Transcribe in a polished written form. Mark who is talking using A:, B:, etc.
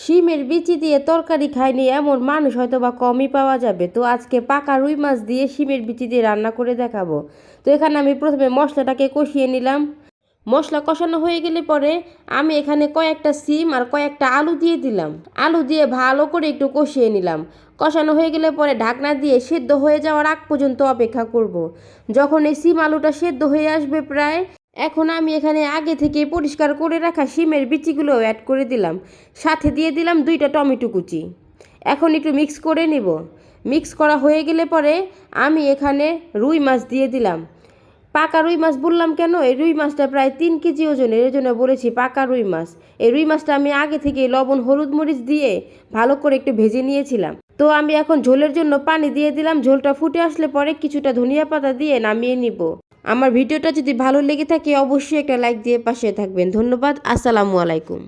A: শিমের বিচি দিয়ে তরকারি খায়নি এমন মানুষ হয়তো বা কমই পাওয়া যাবে। তো আজকে পাকা রুই মাছ দিয়ে শিমের বিচি দিয়ে রান্না করে দেখাবো। তো এখানে আমি প্রথমে মশলাটাকে কষিয়ে নিলাম। মশলা কষানো হয়ে গেলে পরে আমি এখানে কয়েকটা সিম আর কয়েকটা আলু দিয়ে দিলাম। আলু দিয়ে ভালো করে একটু কষিয়ে নিলাম। কষানো হয়ে গেলে পরে ঢাকনা দিয়ে সেদ্ধ হয়ে যাওয়ার আগ পর্যন্ত অপেক্ষা করব। যখন এই সিম আলুটা সেদ্ধ হয়ে আসবে প্রায়, এখন আমি এখানে আগে থেকে পরিষ্কার করে রাখা শিমের বিচিগুলো অ্যাড করে দিলাম। সাথে দিয়ে দিলাম 2টা টমেটো কুচি। এখন একটু মিক্স করে নিব। মিক্স করা হয়ে গেলে পরে আমি এখানে রুই মাছ দিয়ে দিলাম। পাকা রুই মাছ বললাম কেন, এই রুই মাছটা প্রায় 3 কেজি ওজনের, এর জন্য বলেছি পাকা রুই মাছ। এই রুই মাছটা আমি আগে থেকে লবণ হলুদ মরিচ দিয়ে ভালো করে একটু ভেজে নিয়েছিলাম। তো আমি এখন ঝোলের জন্য পানি দিয়ে দিলাম। ঝোলটা ফুটে আসলে পরে কিছুটা ধনিয়া পাতা দিয়ে নামিয়ে নিব। আমার ভিডিওটা যদি ভালো লেগে থাকে অবশ্যই একটা লাইক দিয়ে পাশে থাকবেন। ধন্যবাদ। আসসালামু আলাইকুম।